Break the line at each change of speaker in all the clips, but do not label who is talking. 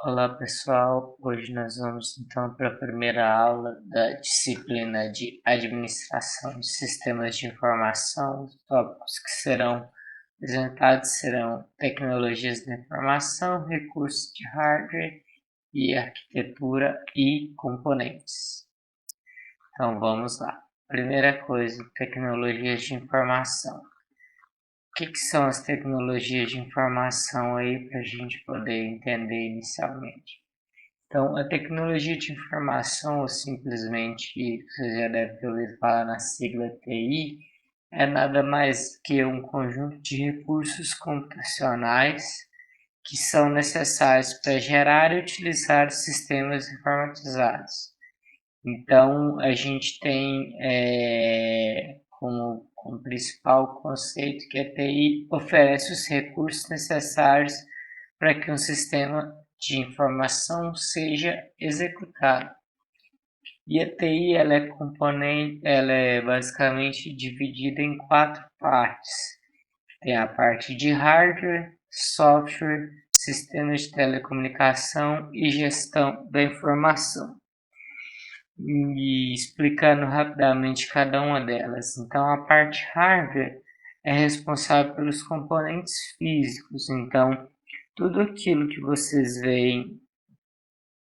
Olá pessoal, hoje nós vamos então para a primeira aula da disciplina de Administração de Sistemas de Informação. Os tópicos que serão apresentados serão tecnologias da informação, recursos de hardware e arquitetura e componentes. Então vamos lá. Primeira coisa, tecnologias de informação. O que são as tecnologias de informação aí para a gente poder entender inicialmente? Então, a tecnologia de informação, ou simplesmente, você já deve ter ouvido falar na sigla TI, é nada mais que um conjunto de recursos computacionais que são necessários para gerar e utilizar sistemas informatizados. Então, a gente tem como principal conceito que a TI oferece os recursos necessários para que um sistema de informação seja executado. E a TI ela é basicamente dividida em quatro partes. Tem a parte de hardware, software, sistemas de telecomunicação e gestão da informação. E explicando rapidamente cada uma delas. Então, a parte hardware é responsável pelos componentes físicos. Então, tudo aquilo que vocês veem,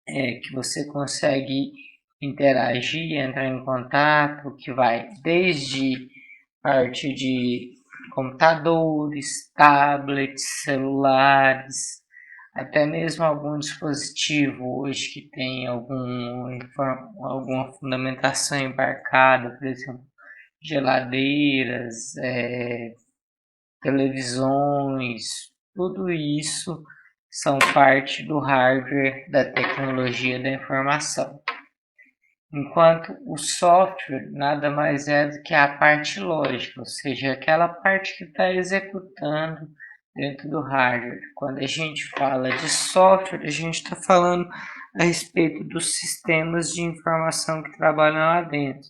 que você consegue interagir, entrar em contato, que vai desde parte de computadores, tablets, celulares, até mesmo algum dispositivo hoje que tem alguma fundamentação embarcada, por exemplo, geladeiras, televisões, tudo isso são parte do hardware da tecnologia da informação. Enquanto o software nada mais é do que a parte lógica, ou seja, aquela parte que está executando dentro do hardware. Quando a gente fala de software, a gente está falando a respeito dos sistemas de informação que trabalham lá dentro.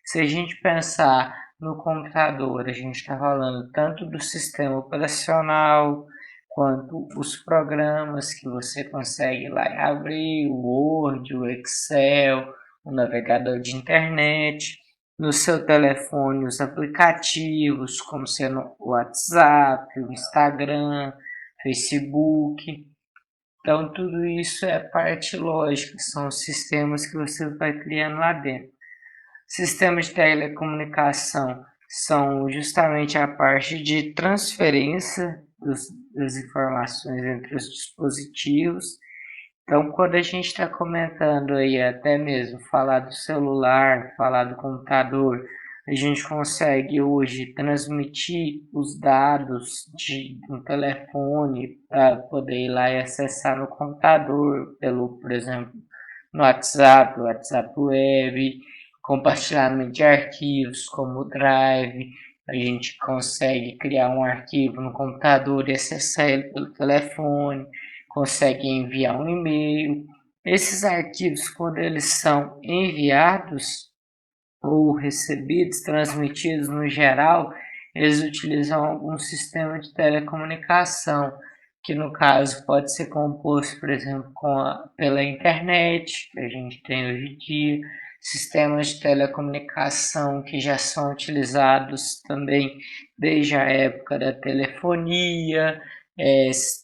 Se a gente pensar no computador, a gente está falando tanto do sistema operacional, quanto os programas que você consegue lá abrir, o Word, o Excel, o navegador de internet, no seu telefone os aplicativos, como sendo o WhatsApp, o Instagram, Facebook. Então, tudo isso é parte lógica, são os sistemas que você vai criando lá dentro. Sistemas de telecomunicação são justamente a parte de transferência das informações entre os dispositivos. Então, quando a gente está comentando aí, até mesmo falar do celular, falar do computador, a gente consegue hoje transmitir os dados de um telefone para poder ir lá e acessar no computador, por exemplo, no WhatsApp, WhatsApp Web, compartilhamento de arquivos como o Drive. A gente consegue criar um arquivo no computador e acessar ele pelo telefone, consegue enviar um e-mail. Esses arquivos, quando eles são enviados ou recebidos, transmitidos no geral, eles utilizam algum sistema de telecomunicação, que no caso pode ser composto, por exemplo, pela internet, que a gente tem hoje em dia, sistemas de telecomunicação que já são utilizados também desde a época da telefonia,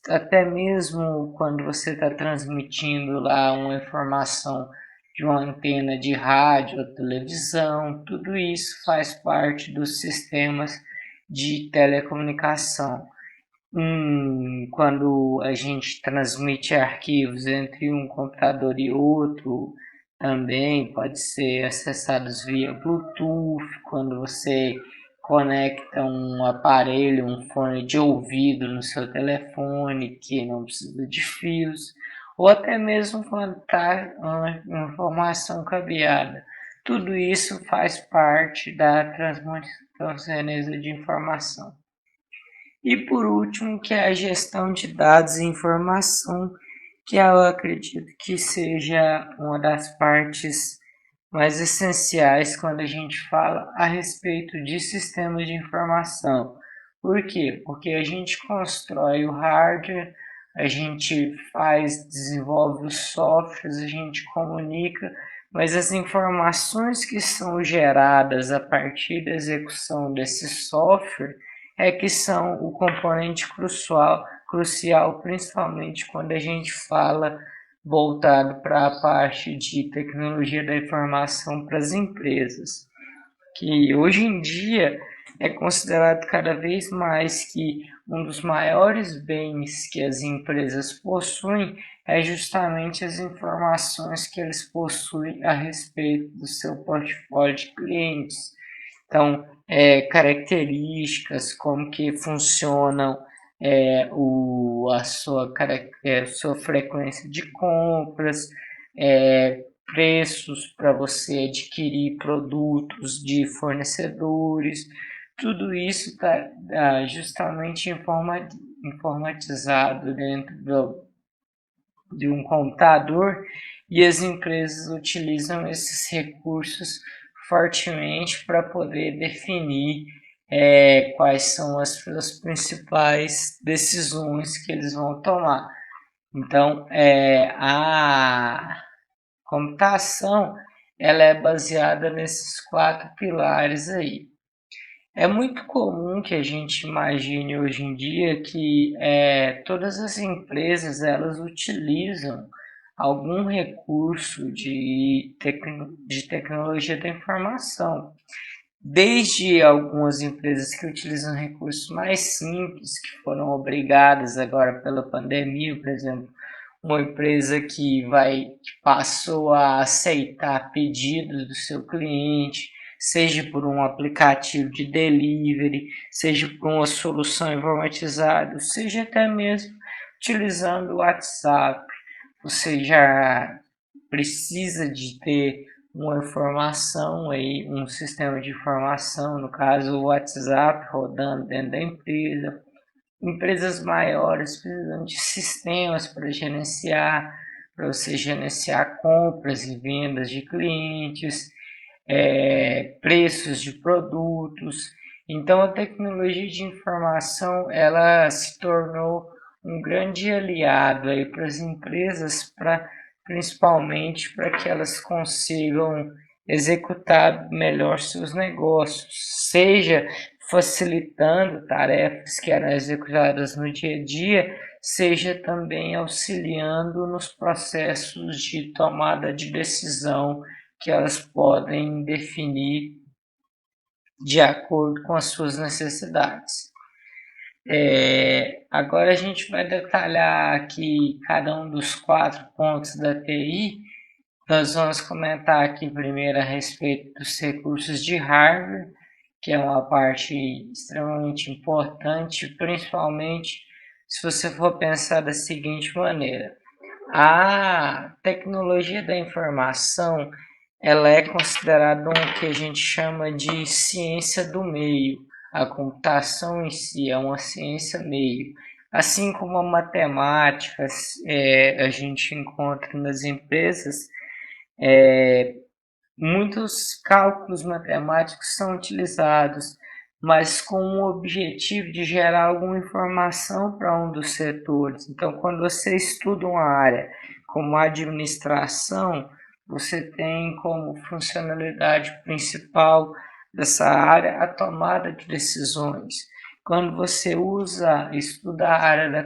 até mesmo quando você está transmitindo lá uma informação de uma antena de rádio ou televisão, tudo isso faz parte dos sistemas de telecomunicação. Quando a gente transmite arquivos entre um computador e outro, também pode ser acessados via Bluetooth, quando você conecta um aparelho, um fone de ouvido no seu telefone, que não precisa de fios, ou até mesmo quando está uma informação cabeada. Tudo isso faz parte da transferência de informação. E por último, que é a gestão de dados e informação, que eu acredito que seja uma das partes mais essenciais quando a gente fala a respeito de sistemas de informação. Por quê? Porque a gente constrói o hardware, a gente desenvolve os softwares, a gente comunica, mas as informações que são geradas a partir da execução desse software é que são o componente crucial, principalmente quando a gente fala voltado para a parte de tecnologia da informação para as empresas, que hoje em dia é considerado cada vez mais que um dos maiores bens que as empresas possuem é justamente as informações que eles possuem a respeito do seu portfólio de clientes. Então, características, como que funcionam a sua frequência de compras, preços para você adquirir produtos de fornecedores, tudo isso está justamente informatizado dentro de um computador, e as empresas utilizam esses recursos fortemente para poder definir quais são as principais decisões que eles vão tomar. Então, a computação ela é baseada nesses 4 pilares aí. É muito comum que a gente imagine hoje em dia que todas as empresas elas utilizam algum recurso de tecnologia da informação. Desde algumas empresas que utilizam recursos mais simples, que foram obrigadas agora pela pandemia, por exemplo, uma empresa que passou a aceitar pedidos do seu cliente, seja por um aplicativo de delivery, seja por uma solução informatizada, seja até mesmo utilizando o WhatsApp. Você já precisa de ter uma informação aí, um sistema de informação, no caso o WhatsApp, rodando dentro da empresa. Empresas maiores precisam de sistemas para você gerenciar compras e vendas de clientes, preços de produtos. Então a tecnologia de informação ela se tornou um grande aliado aí para as empresas, principalmente para que elas consigam executar melhor seus negócios, seja facilitando tarefas que eram executadas no dia a dia, seja também auxiliando nos processos de tomada de decisão que elas podem definir de acordo com as suas necessidades. Agora a gente vai detalhar aqui cada um dos 4 pontos da TI. Nós vamos comentar aqui primeiro a respeito dos recursos de hardware, que é uma parte extremamente importante, principalmente se você for pensar da seguinte maneira. A tecnologia da informação ela é considerada o que a gente chama de ciência do meio. A computação em si é uma ciência meio. Assim como a matemática a gente encontra nas empresas, muitos cálculos matemáticos são utilizados, mas com o objetivo de gerar alguma informação para um dos setores. Então, quando você estuda uma área como administração, você tem como funcionalidade principal dessa área a tomada de decisões. Quando você estuda a área da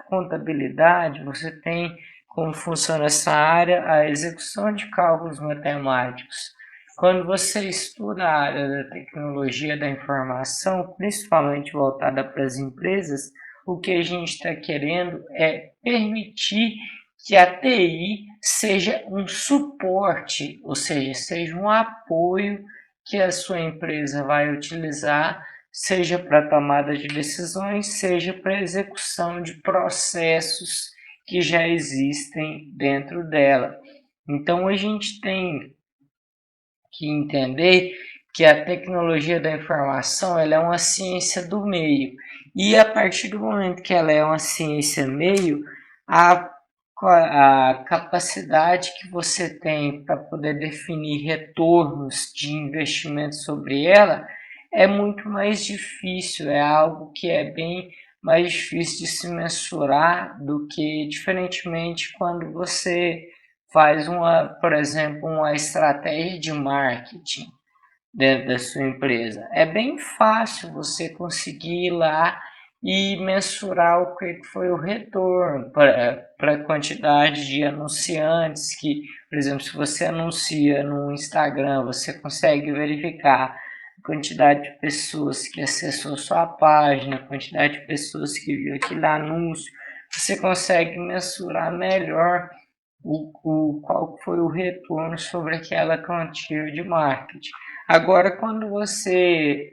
contabilidade, você tem como funciona essa área, a execução de cálculos matemáticos. Quando você estuda a área da tecnologia da informação, principalmente voltada para as empresas, o que a gente está querendo é permitir que a TI seja um suporte, ou seja, seja um apoio que a sua empresa vai utilizar, seja para tomada de decisões, seja para execução de processos que já existem dentro dela. Então a gente tem que entender que a tecnologia da informação ela é uma ciência do meio, e a partir do momento que ela é uma ciência meio, a capacidade que você tem para poder definir retornos de investimento sobre ela é muito mais difícil, é algo que é bem mais difícil de se mensurar do que, diferentemente, quando você faz por exemplo, uma estratégia de marketing dentro da sua empresa. É bem fácil você conseguir ir lá e mensurar o que foi o retorno para a quantidade de anunciantes que, por exemplo, se você anuncia no Instagram, você consegue verificar a quantidade de pessoas que acessou sua página, a quantidade de pessoas que viu aquele anúncio, você consegue mensurar melhor qual foi o retorno sobre aquela quantia de marketing. Agora, quando você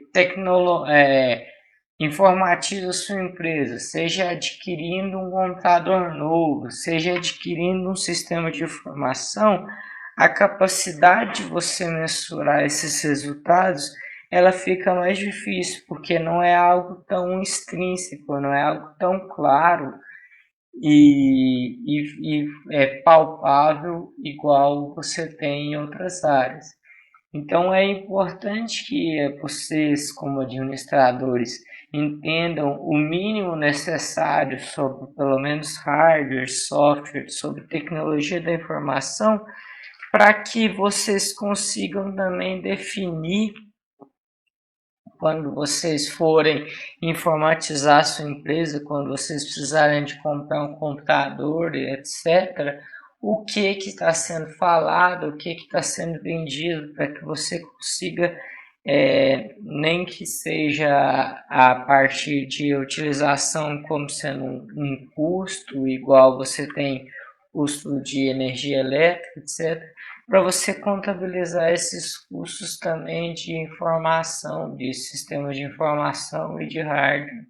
informatiza sua empresa, seja adquirindo um computador novo, seja adquirindo um sistema de informação, a capacidade de você mensurar esses resultados ela fica mais difícil, porque não é algo tão extrínseco, não é algo tão claro e é palpável igual você tem em outras áreas. Então é importante que vocês, como administradores, entendam o mínimo necessário sobre pelo menos hardware, software, sobre tecnologia da informação, para que vocês consigam também definir, quando vocês forem informatizar sua empresa, quando vocês precisarem de comprar um computador, etc., o que está sendo falado, o que está sendo vendido, para que você consiga, nem que seja a parte de utilização como sendo um custo, igual você tem custo de energia elétrica, etc., para você contabilizar esses custos também de informação, de sistemas de informação e de hardware,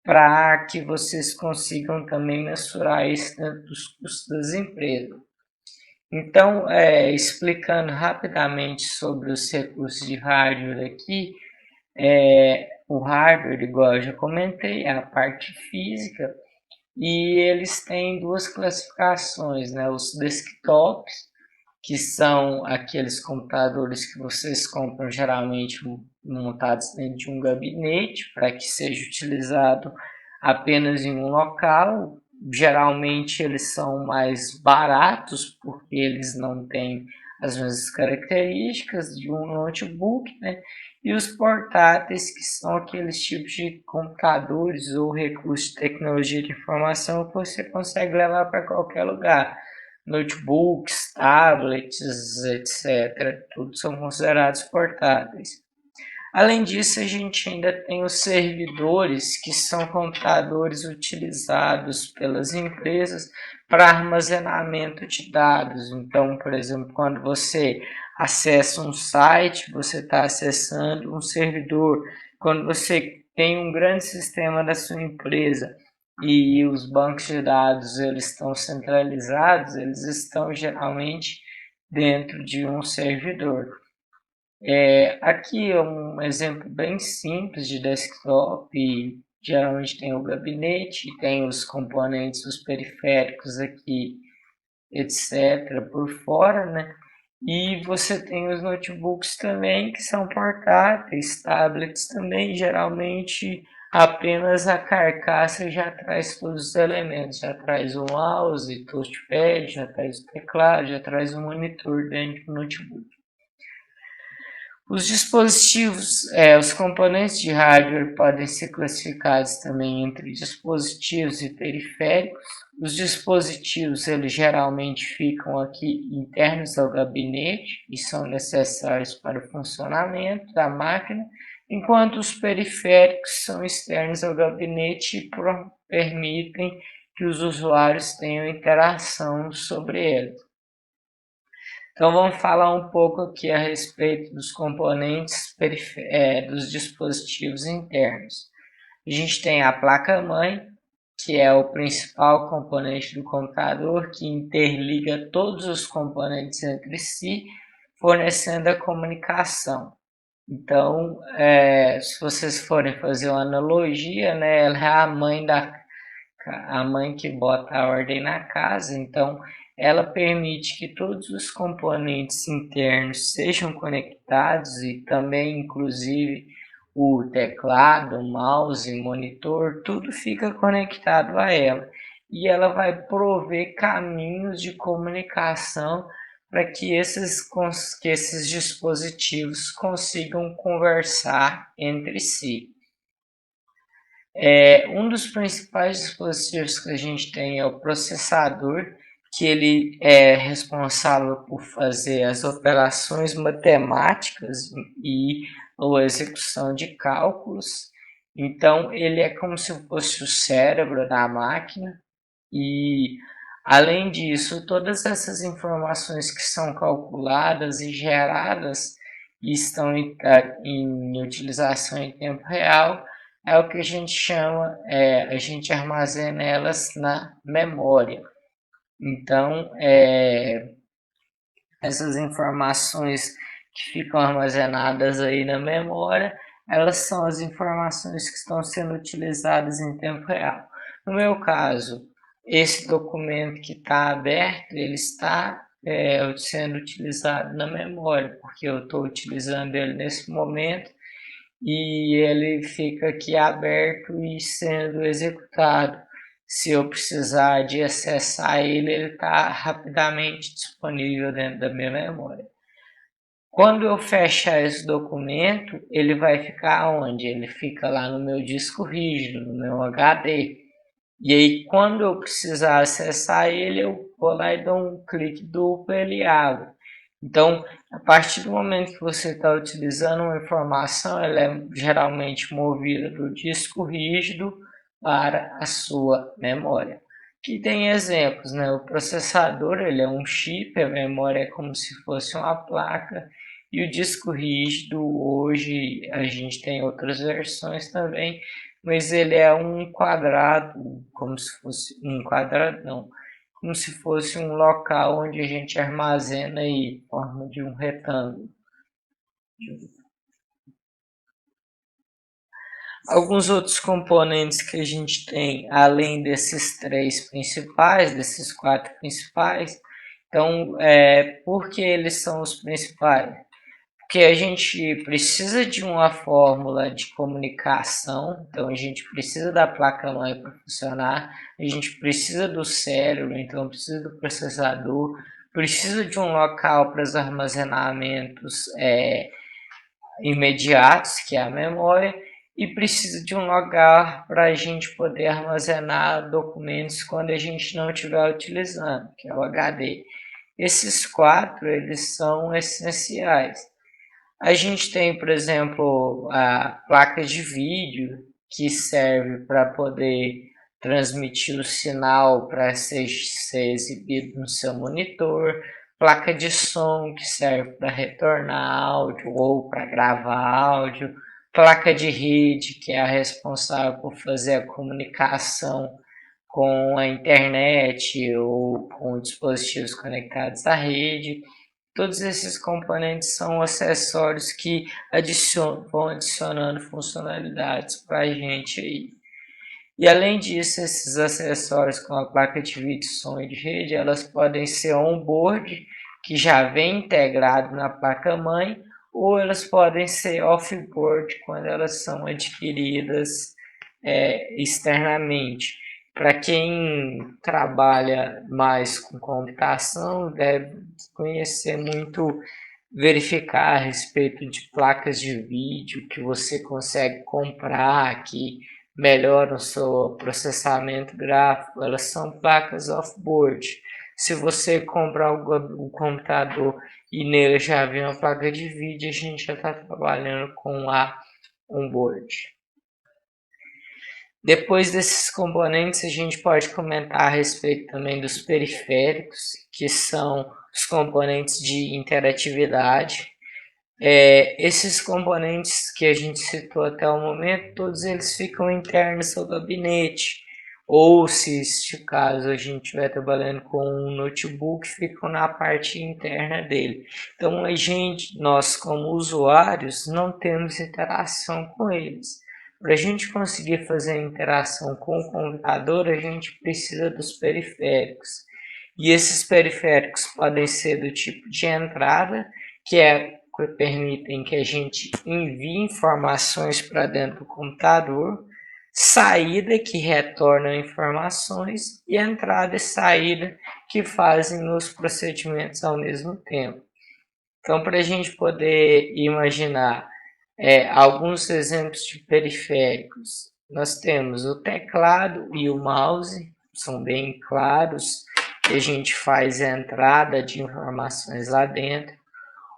para que vocês consigam também mensurar isso dentro dos custos das empresas. Então, explicando rapidamente sobre os recursos de hardware aqui, o hardware, igual eu já comentei, é a parte física, e eles têm duas classificações, né? Os desktops, que são aqueles computadores que vocês compram geralmente montados dentro de um gabinete para que seja utilizado apenas em um local. Geralmente eles são mais baratos porque eles não têm as mesmas características de um notebook, né? E os portáteis, que são aqueles tipos de computadores ou recursos de tecnologia de informação que você consegue levar para qualquer lugar. Notebooks, tablets, etc. Todos são considerados portáteis. Além disso, a gente ainda tem os servidores, que são computadores utilizados pelas empresas para armazenamento de dados. Então, por exemplo, quando você acessa um site, você está acessando um servidor. Quando você tem um grande sistema da sua empresa e os bancos de dados eles estão centralizados, eles estão geralmente dentro de um servidor. Aqui é um exemplo bem simples de desktop. Geralmente tem o gabinete, tem os componentes, os periféricos aqui, etc. por fora, né? E você tem os notebooks também, que são portáteis, tablets também, geralmente apenas a carcaça já traz todos os elementos, já traz o mouse, touchpad, já traz o teclado, já traz o monitor dentro do notebook. Os dispositivos, os componentes de hardware podem ser classificados também entre dispositivos e periféricos. Os dispositivos eles geralmente ficam aqui internos ao gabinete e são necessários para o funcionamento da máquina, enquanto os periféricos são externos ao gabinete e permitem que os usuários tenham interação sobre eles. Então vamos falar um pouco aqui a respeito dos componentes dos dispositivos internos. A gente tem a placa-mãe, que é o principal componente do computador, que interliga todos os componentes entre si, fornecendo a comunicação. Então, se vocês forem fazer uma analogia, né, ela é a mãe que bota a ordem na casa. Então ela permite que todos os componentes internos sejam conectados e também, inclusive, o teclado, o mouse, monitor, tudo fica conectado a ela. E ela vai prover caminhos de comunicação para que esses dispositivos consigam conversar entre si. Um dos principais dispositivos que a gente tem é o processador, que ele é responsável por fazer as operações matemáticas e a execução de cálculos. Então, ele é como se fosse o cérebro da máquina e, além disso, todas essas informações que são calculadas e geradas e estão em utilização em tempo real, é o que a gente chama, a gente armazena elas na memória. Então, essas informações que ficam armazenadas aí na memória, elas são as informações que estão sendo utilizadas em tempo real. No meu caso, esse documento que está aberto, ele está sendo utilizado na memória, porque eu estou utilizando ele nesse momento e ele fica aqui aberto e sendo executado. Se eu precisar de acessar ele, ele está rapidamente disponível dentro da minha memória. Quando eu fechar esse documento, ele vai ficar onde? Ele fica lá no meu disco rígido, no meu HD. E aí, quando eu precisar acessar ele, eu vou lá e dou um clique duplo e ele abre. Então, a partir do momento que você está utilizando uma informação, ela é geralmente movida do disco rígido para a sua memória. Aqui tem exemplos, né? O processador, ele é um chip, a memória é como se fosse uma placa, e o disco rígido, hoje a gente tem outras versões também, mas ele é um quadrado, como se fosse um quadrado, não, como se fosse um local onde a gente armazena em forma de um retângulo. Alguns outros componentes que a gente tem, além desses três principais, desses quatro principais, então, por que eles são os principais? Porque a gente precisa de uma fórmula de comunicação, então a gente precisa da placa-mãe para funcionar, a gente precisa do cérebro, então precisa do processador, precisa de um local para os armazenamentos imediatos, que é a memória, e precisa de um lugar para a gente poder armazenar documentos quando a gente não estiver utilizando, que é o HD. Esses quatro, eles são essenciais. A gente tem, por exemplo, a placa de vídeo, que serve para poder transmitir o sinal para ser exibido no seu monitor, placa de som, que serve para retornar áudio ou para gravar áudio, placa de rede, que é a responsável por fazer a comunicação com a internet ou com dispositivos conectados à rede. Todos esses componentes são acessórios que vão adicionando funcionalidades para a gente aí. E além disso, esses acessórios com a placa de vídeo, som e de rede, elas podem ser on-board, que já vem integrado na placa-mãe, ou elas podem ser off-board, quando elas são adquiridas externamente. Para quem trabalha mais com computação, deve conhecer muito, verificar a respeito de placas de vídeo que você consegue comprar, que melhoram o seu processamento gráfico. Elas são placas off-board. Se você comprar o computador e nele já vem uma placa de vídeo, a gente já está trabalhando com a on-board. Depois desses componentes, a gente pode comentar a respeito também dos periféricos, que são os componentes de interatividade. Esses componentes que a gente citou até o momento, todos eles ficam internos ao gabinete, ou se caso a gente estiver trabalhando com um notebook, ficam na parte interna dele. Então nós como usuários, não temos interação com eles. Para a gente conseguir fazer a interação com o computador, a gente precisa dos periféricos. E esses periféricos podem ser do tipo de entrada, que é que permitem que a gente envie informações para dentro do computador, saída que retornam informações e entrada e saída que fazem os procedimentos ao mesmo tempo. Então, para a gente poder imaginar alguns exemplos de periféricos, nós temos o teclado e o mouse, são bem claros, e a gente faz a entrada de informações lá dentro.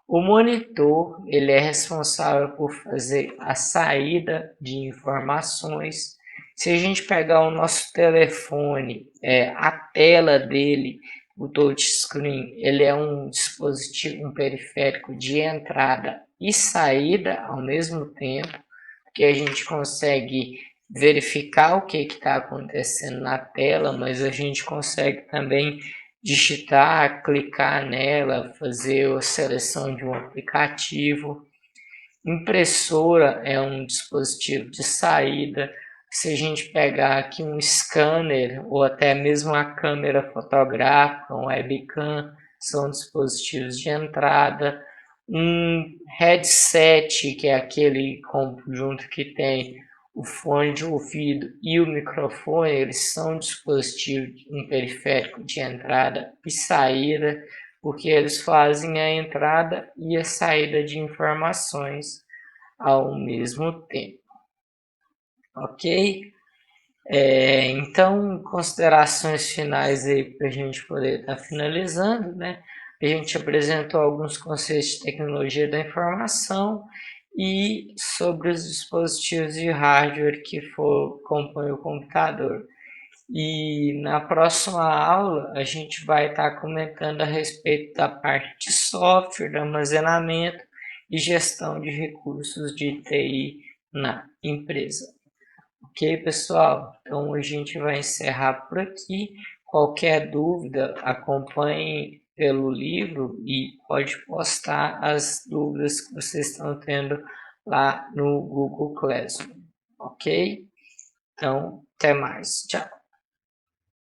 O monitor, ele é responsável por fazer a saída de informações. Se a gente pegar o nosso telefone, a tela dele, o touchscreen, ele é um dispositivo, um periférico de entrada e saída ao mesmo tempo, que a gente consegue verificar o que está acontecendo na tela, mas a gente consegue também digitar, clicar nela, fazer a seleção de um aplicativo. Impressora é um dispositivo de saída. Se a gente pegar aqui um scanner ou até mesmo a câmera fotográfica, um webcam, são dispositivos de entrada. Um headset, que é aquele conjunto que tem o fone de ouvido e o microfone, eles são dispositivos, um periférico de entrada e saída, porque eles fazem a entrada e a saída de informações ao mesmo tempo. Ok? Então, considerações finais aí para a gente poder estar finalizando, né? A gente apresentou alguns conceitos de tecnologia da informação e sobre os dispositivos de hardware que compõem o computador. E na próxima aula a gente vai estar comentando a respeito da parte de software, de armazenamento e gestão de recursos de TI na empresa. Ok, pessoal? Então a gente vai encerrar por aqui. Qualquer dúvida, acompanhe pelo livro e pode postar as dúvidas que vocês estão tendo lá no Google Classroom. Ok? Então, até mais. Tchau.